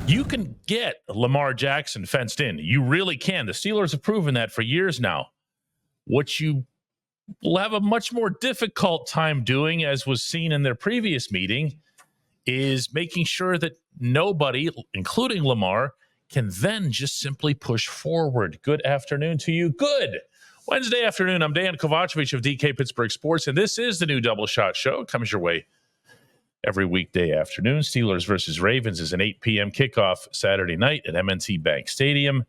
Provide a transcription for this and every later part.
You can get Lamar Jackson fenced in. You really can. The Steelers have proven that for years now. What you will have a much more difficult time doing, as was seen in their previous meeting, is making sure that nobody, including Lamar, can then just simply push forward. Good afternoon to you. Good Wednesday afternoon. I'm Dejan Kovacevic of DK Pittsburgh Sports, and this is the new Double Shot Show. It comes your way every weekday afternoon. Steelers versus Ravens is an 8 p.m. kickoff Saturday night at M&T Bank Stadium.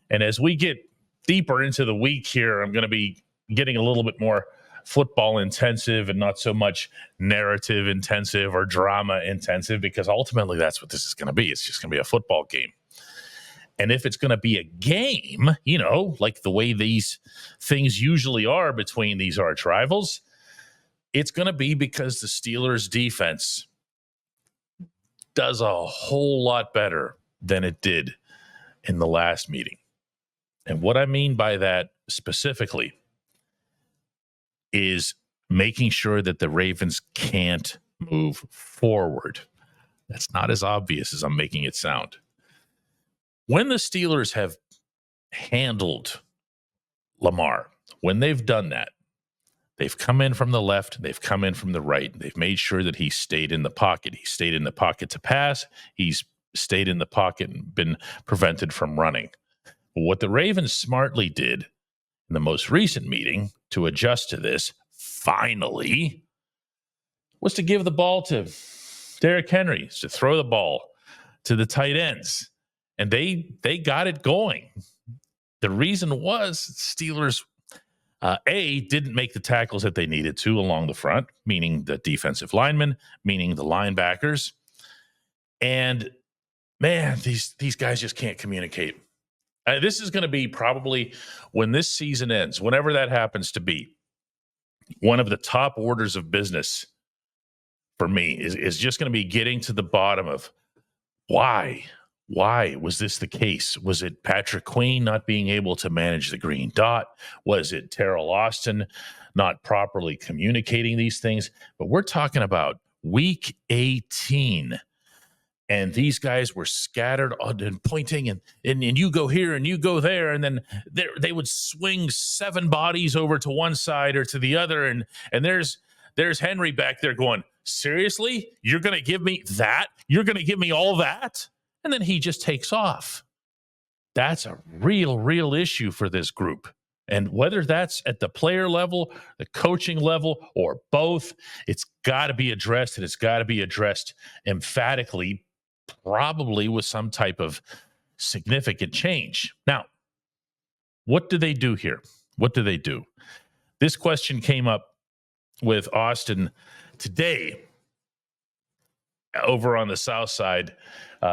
And as we get deeper into the week here, I'm going to be getting a little bit more football intensive and not so much narrative intensive or drama intensive, because ultimately that's what this is going to be. It's just going to be a football game. And if it's going to be a game, you know, like the way these things usually are between these arch rivals, it's going to be because the Steelers defense does a whole lot better than it did in the last meeting. And what I mean by that specifically is making sure that the Ravens can't move forward. That's not as obvious as I'm making it sound. When the Steelers have handled Lamar, when they've done that, they've come in from the left, they've come in from the right, they've made sure that he stayed in the pocket. He stayed in the pocket to pass. He's stayed in the pocket and been prevented from running. But what the Ravens smartly did in the most recent meeting to adjust to this, finally, was to give the ball to Derrick Henry, to throw the ball to the tight ends. And they got it going. The reason was Steelers, didn't make the tackles that they needed to along the front, meaning the defensive linemen, meaning the linebackers. And, man, these guys just can't communicate. This is going to be probably, when this season ends, whenever that happens to be, one of the top orders of business for me is just going to be getting to the bottom of why. Why was this the case? Was it Patrick Queen not being able to manage the green dot? Was it Terrell Austin not properly communicating these things? But we're talking about week 18. And these guys were scattered and pointing, and you go here and you go there. And then they would swing 7 bodies over to one side or to the other. And there's Henry back there going, seriously? You're going to give me that? You're going to give me all that? And then he just takes off. That's a real issue for this group. And whether that's at the player level, the coaching level, or both, it's got to be addressed, and it's got to be addressed emphatically, probably with some type of significant change. Now, what do they do here? What do they do? This question came up with Austin today over on the South Side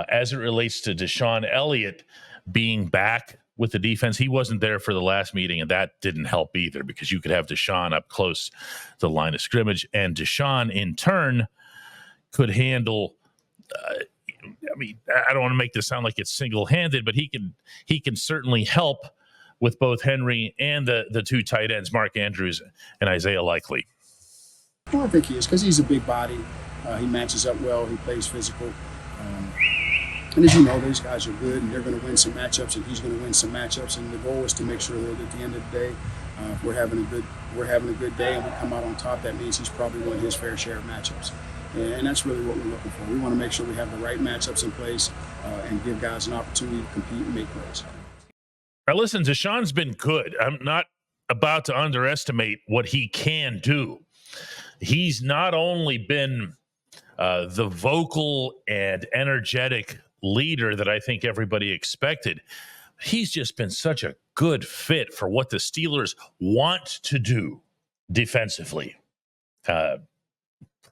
as it relates to Deshaun Elliott being back with the defense. He wasn't there for the last meeting, and that didn't help either, because you could have Deshaun up close to the line of scrimmage, and Deshaun in turn could handle I don't want to make this sound like it's single-handed, but he can certainly help with both Henry and the 2 tight ends, Mark Andrews and Isaiah Likely. Well, I think he is, because he's a big body. He matches up well. He plays physical. And as you know, these guys are good, and they're going to win some matchups, and he's going to win some matchups. And the goal is to make sure that at the end of the day, if we're having a good day and we come out on top, that means he's probably won his fair share of matchups. And that's really what we're looking for. We want to make sure we have the right matchups in place and give guys an opportunity to compete and make plays. Now, listen, Deshaun's been good. I'm not about to underestimate what he can do. He's not only been the vocal and energetic leader that I think everybody expected, he's just been such a good fit for what the Steelers want to do defensively.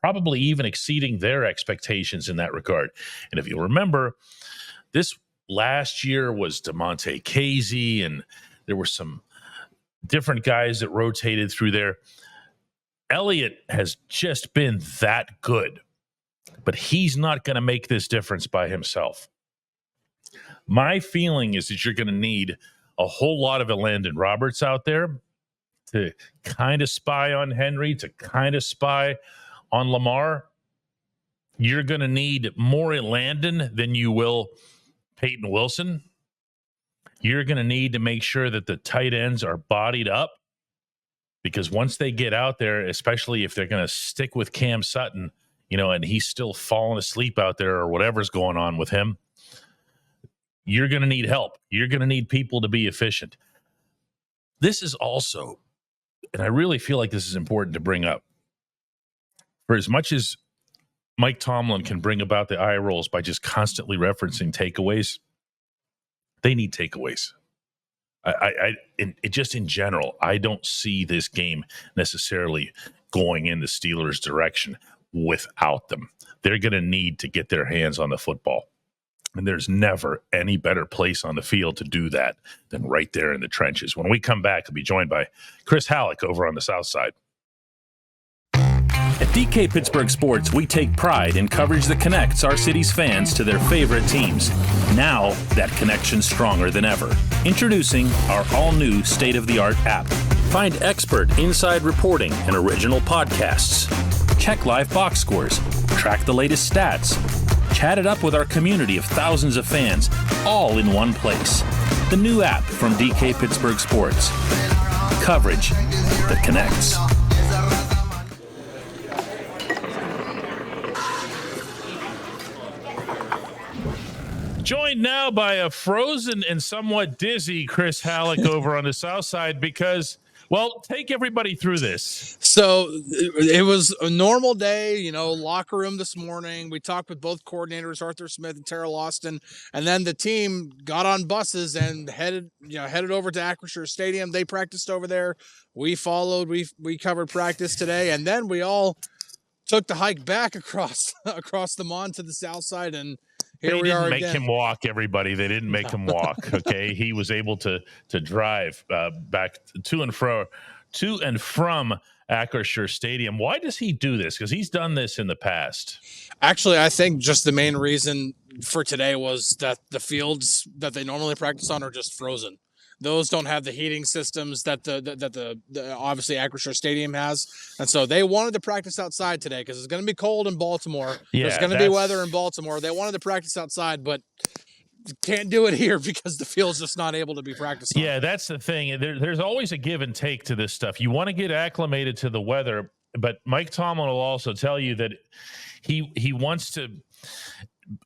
Probably even exceeding their expectations in that regard. And if you remember, this last year was DeMonte Casey, and there were some different guys that rotated through there. Elliott has just been that good, but he's not going to make this difference by himself. My feeling is that you're going to need a whole lot of Landon Roberts out there to kind of spy on Henry, to kind of spy on Lamar. You're going to need more in Landon than you will Peyton Wilson. You're going to need to make sure that the tight ends are bodied up, because once they get out there, especially if they're going to stick with Cam Sutton, and he's still falling asleep out there or whatever's going on with him, you're going to need help. You're going to need people to be efficient. This is also, and I really feel like this is important to bring up, for as much as Mike Tomlin can bring about the eye rolls by just constantly referencing takeaways, they need takeaways. Just in general, I don't see this game necessarily going in the Steelers' direction without them. They're going to need to get their hands on the football. And there's never any better place on the field to do that than right there in the trenches. When we come back, we'll be joined by Chris Halleck over on the South Side. At DK Pittsburgh Sports, we take pride in coverage that connects our city's fans to their favorite teams. Now, that connection's stronger than ever. Introducing our all-new state-of-the-art app. Find expert inside reporting and original podcasts. Check live box scores. Track the latest stats. Chat it up with our community of thousands of fans, all in one place. The new app from DK Pittsburgh Sports. Coverage that connects. Joined now by a frozen and somewhat dizzy Chris Halleck over on the South Side because, well, take everybody through this. So it was a normal day, locker room this morning. We talked with both coordinators, Arthur Smith and Terrell Austin, and then the team got on buses and headed over to Acrisure Stadium. They practiced over there. We followed. We covered practice today, and then we all took the hike back across the Mon to the South Side, and here we are again. They didn't make him walk, everybody. They didn't make him walk, okay? He was able to drive back to and from Acrisure Stadium. Why does he do this? Because he's done this in the past. Actually, I think just the main reason for today was that the fields that they normally practice on are just frozen. Those don't have the heating systems that the obviously Acrisure Stadium has, and so they wanted to practice outside today because it's going to be cold in Baltimore. Yeah, there's going to be weather in Baltimore. They wanted to practice outside, but can't do it here because the field's just not able to be practiced on. Yeah, that's the thing. There's always a give and take to this stuff. You want to get acclimated to the weather, but Mike Tomlin will also tell you that he wants to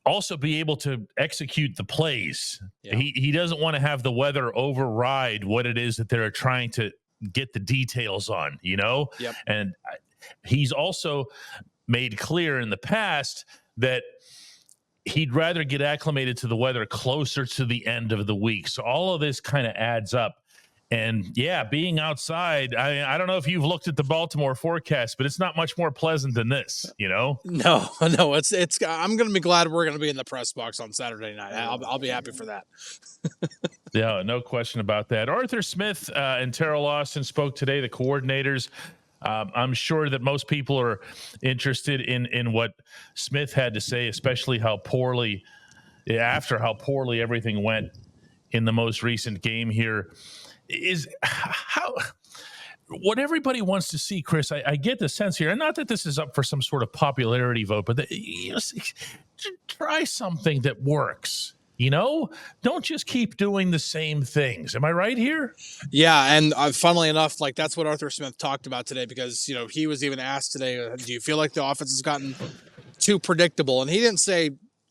also be able to execute the plays. Yeah. He doesn't want to have the weather override what it is that they're trying to get the details on, Yep. And he's also made clear in the past that he'd rather get acclimated to the weather closer to the end of the week. So all of this kind of adds up. And yeah, being outside, I don't know if you've looked at the Baltimore forecast, but it's not much more pleasant than this, No, it's. I'm going to be glad we're going to be in the press box on Saturday night. I'll be happy for that. Yeah, no question about that. Arthur Smith and Terrell Austin spoke today, the coordinators. I'm sure that most people are interested in what Smith had to say, especially how poorly everything went in the most recent game here. Is how what everybody wants to see, Chris. I get the sense here, and not that this is up for some sort of popularity vote, but try something that works. Don't just keep doing the same things. Am I right here? Yeah, and funnily enough, that's what Arthur Smith talked about today because he was even asked today, do you feel like the offense has gotten too predictable? And he didn't say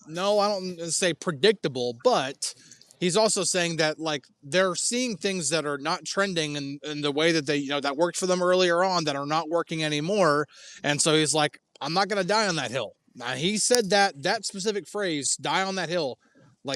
no. I don't say predictable, but he's also saying that they're seeing things that are not trending in the way that they that worked for them earlier on that are not working anymore. And so he's like, I'm not going to die on that hill. Now he said that specific phrase, die on that hill,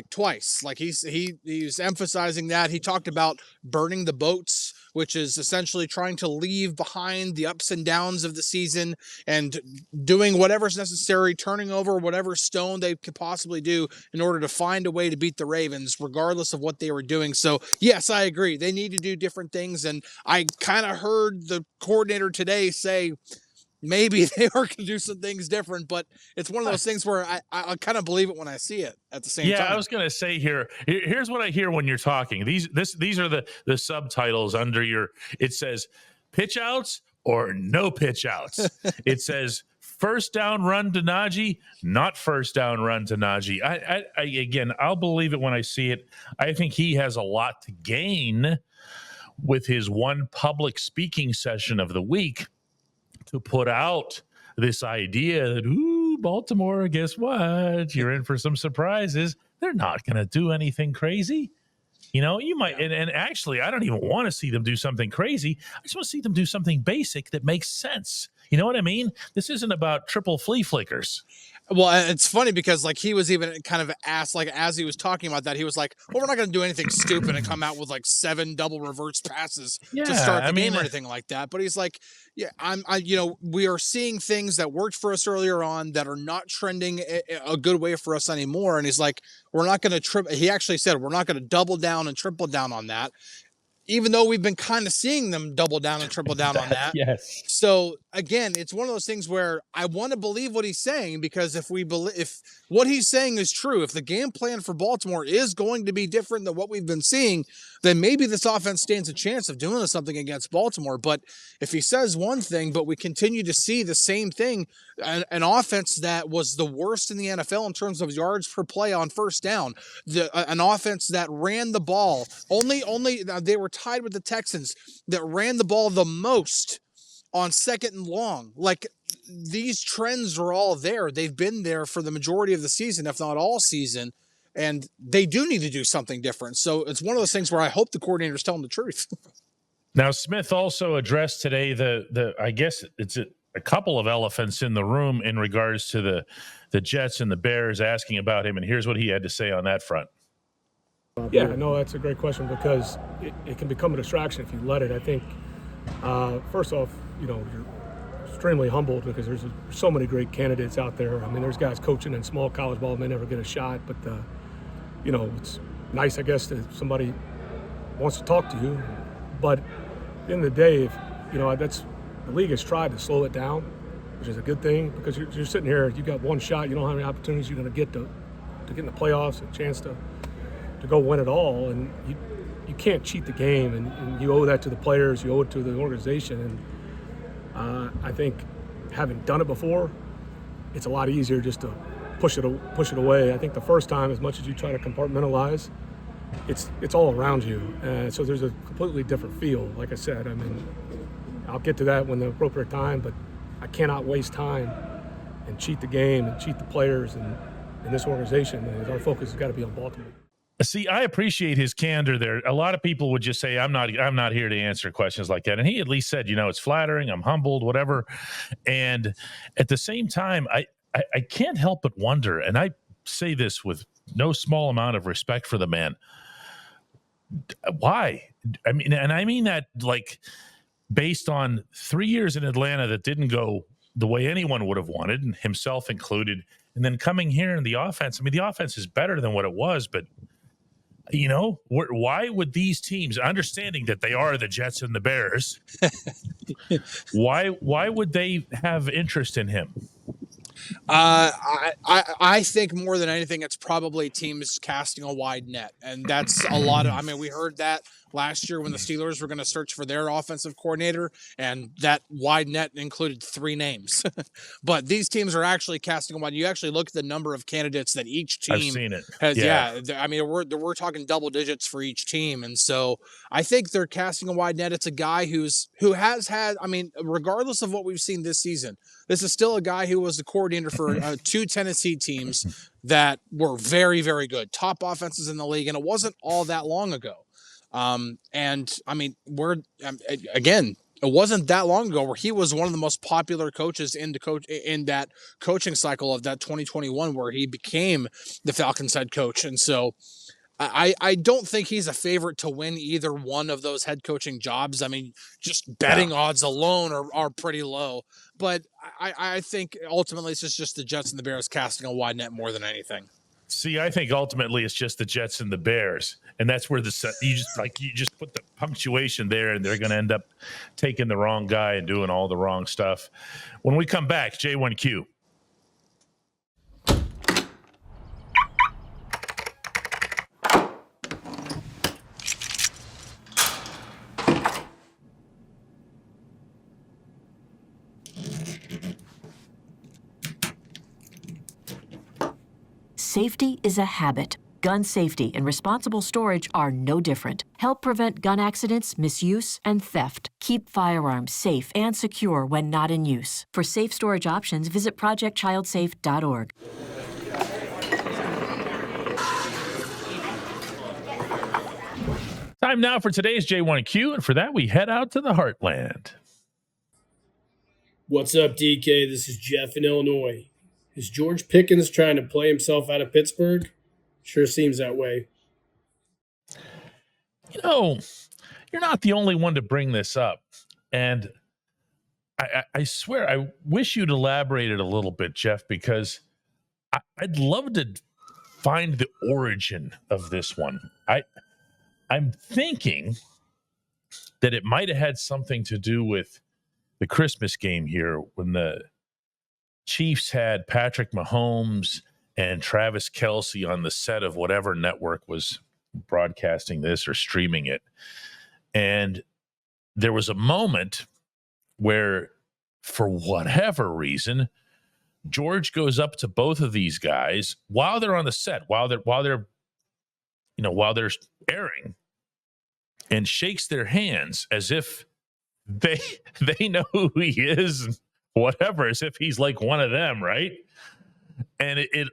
twice. He's emphasizing that. He talked about burning the boats, which is essentially trying to leave behind the ups and downs of the season and doing whatever's necessary, turning over whatever stone they could possibly do in order to find a way to beat the Ravens, regardless of what they were doing. So, yes, I agree. They need to do different things. And I kind of heard the coordinator today say maybe they are going to do some things different, but it's one of those things where I kind of believe it when I see it at the same time. Yeah, I was going to say here's what I hear when you're talking. These are the subtitles under it says pitch outs or no pitch outs. It says First down run to Najee, not first down run to Najee. I again, I'll believe it when I see it. I think he has a lot to gain with his one public speaking session of the week to put out this idea that, ooh, Baltimore, guess what? You're in for some surprises. They're not going to do anything crazy. You know, you might, and actually, I don't even want to see them do something crazy. I just want to see them do something basic that makes sense. You know what I mean? This isn't about triple flea flickers. Well, it's funny because like he was even kind of asked, like as he was talking about that, he was like, "Well, we're not going to do anything stupid and come out with like 7 double reverse passes to start the game or anything like that." But he's like, "Yeah, we are seeing things that worked for us earlier on that are not trending a good way for us anymore." And he's like, "We're not going to He actually said, "We're not going to double down and triple down on that." Even though we've been kind of seeing them double down and triple down on that. Yes. So again, it's one of those things where I want to believe what he's saying, because if what he's saying is true, if the game plan for Baltimore is going to be different than what we've been seeing, then maybe this offense stands a chance of doing something against Baltimore. But if he says one thing, but we continue to see the same thing, an offense that was the worst in the NFL in terms of yards per play on first down, an offense that ran the ball, only they were tied with the Texans that ran the ball the most on second and long. Like, these trends are all there. They've been there for the majority of the season, if not all season, and they do need to do something different. So it's one of those things where I hope the coordinator's telling the truth. Now, Smith also addressed today I guess it's a couple of elephants in the room in regards to the Jets and the Bears, asking about him, and here's what he had to say on that front. Yeah, no, that's a great question, because it can become a distraction if you let it. I think, first off, you're extremely humbled because there's so many great candidates out there. I mean, there's guys coaching in small college ball may never get a shot, but, it's nice, I guess, that somebody wants to talk to you. But at the end of the day, the league has tried to slow it down, which is a good thing, because you're sitting here, you got one shot, you don't have any opportunities you're going to get to get in the playoffs, a chance to go win it all, and you can't cheat the game, and you owe that to the players, you owe it to the organization. And I think, having done it before, it's a lot easier just to push it away. I think the first time, as much as you try to compartmentalize, it's all around you, and so there's a completely different feel. Like I said, I mean, I'll get to that when the appropriate time, but I cannot waste time and cheat the game and cheat the players and this organization. And our focus has got to be on Baltimore. See, I appreciate his candor there. A lot of people would just say, I'm not here to answer questions like that. And he at least said, it's flattering, I'm humbled, whatever. And at the same time, I can't help but wonder, and I say this with no small amount of respect for the man, why? I mean that, like, based on 3 years in Atlanta that didn't go the way anyone would have wanted, and himself included, and then coming here in the offense. I mean, the offense is better than what it was, but why would these teams, understanding that they are the Jets and the Bears, why would they have interest in him? I think more than anything, it's probably teams casting a wide net, and that's a lot of. I mean, we heard that last year when the Steelers were going to search for their offensive coordinator, and that wide net included 3 names. But these teams are actually casting a wide. You actually look at the number of candidates that each team I've seen it. has. Yeah, I mean, we're talking double digits for each team, and so I think they're casting a wide net. It's a guy who has had. I mean, regardless of what we've seen this season, this is still a guy who was the coordinator for 2 Tennessee teams that were very, very good, top offenses in the league, and it wasn't all that long ago. And I mean, again, it wasn't that long ago where he was one of the most popular coaches in that coaching cycle of that 2021, where he became the Falcons head coach. And so I don't think he's a favorite to win either one of those head coaching jobs. I mean, just betting odds alone are pretty low, but I think ultimately it's just the Jets and the Bears casting a wide net more than anything. See, I think ultimately it's just the Jets and the Bears, and that's where you just put the punctuation there, and they're going to end up taking the wrong guy and doing all the wrong stuff. When we come back, J1Q. Safety is a habit. Gun safety and responsible storage are no different. Help prevent gun accidents, misuse, and theft. Keep firearms safe and secure when not in use. For safe storage options, visit projectchildsafe.org. Time now for today's J1Q, and for that, we head out to the Heartland. What's up, DK? This is Jeff in Illinois. Is George Pickens trying to play himself out of Pittsburgh? Sure seems that way. You know, you're not the only one to bring this up. And I swear, I wish you'd elaborated a little bit, Jeff, because I'd love to find the origin of this one. I'm thinking that it might have had something to do with the Christmas game here when the Chiefs had Patrick Mahomes and Travis Kelce on the set of whatever network was broadcasting this or streaming it. And there was a moment where, for whatever reason, George goes up to both of these guys while they're on the set, while they're airing, and shakes their hands as if they know who he is, and whatever, as if he's like one of them, right? And it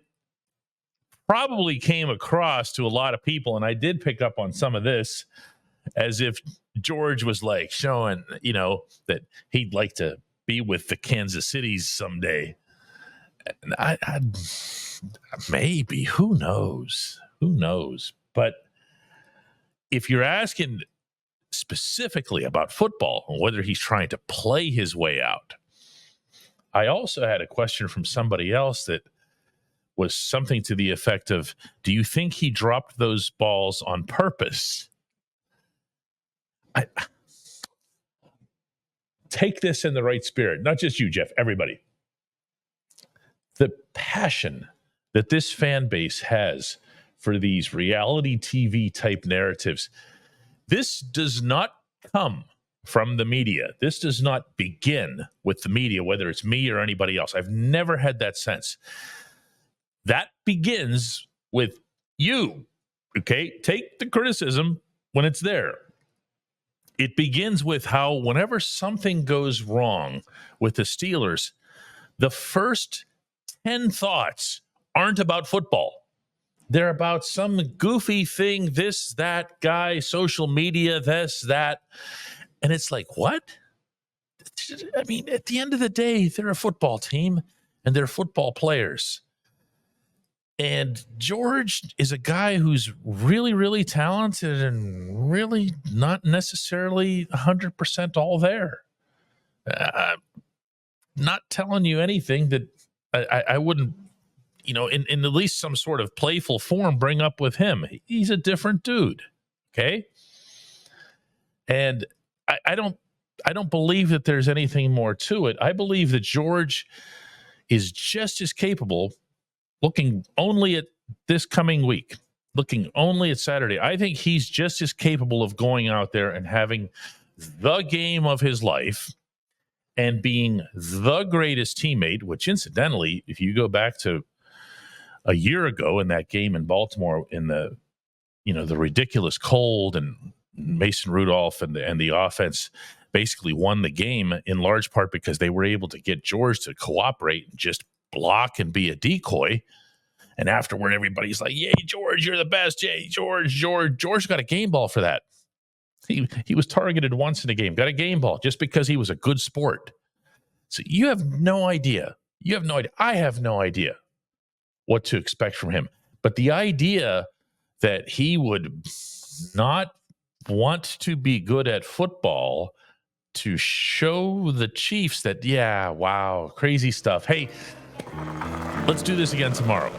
probably came across to a lot of people, and I did pick up on some of this, as if George was like showing, that he'd like to be with the Kansas Cities someday. And I maybe, who knows? But if you're asking specifically about football and whether he's trying to play his way out, I also had a question from somebody else that was something to the effect of, do you think he dropped those balls on purpose? I take this in the right spirit, not just you, Jeff, everybody. The passion that this fan base has for these reality TV type narratives, this does not come from the media. This does not begin with the media, whether it's me or anybody else. I've never had that sense. That begins with you, okay? Take the criticism when it's there. It begins with how whenever something goes wrong with the Steelers, the first 10 thoughts aren't about football. They're about some goofy thing, this, that, guy, social media, this, that. And it's like, what? I mean, at the end of the day, they're a football team and they're football players. And George is a guy who's really, really talented and really not necessarily 100% all there. Not telling you anything that I wouldn't, in at least some sort of playful form, bring up with him. He's a different dude, okay? And I don't believe that there's anything more to it. I believe that George is just as capable, looking only at this coming week, looking only at Saturday. I think he's just as capable of going out there and having the game of his life and being the greatest teammate, which incidentally, if you go back to a year ago in that game in Baltimore, in the ridiculous cold, and Mason Rudolph and the offense basically won the game in large part because they were able to get George to cooperate and just block and be a decoy. And afterward, everybody's like, yay, George, you're the best. Yay, George got a game ball for that. He was targeted once in a game, got a game ball just because he was a good sport. So you have no idea. I have no idea what to expect from him. But the idea that he would not want to be good at football to show the Chiefs that, yeah, wow, crazy stuff. Hey, let's do this again tomorrow.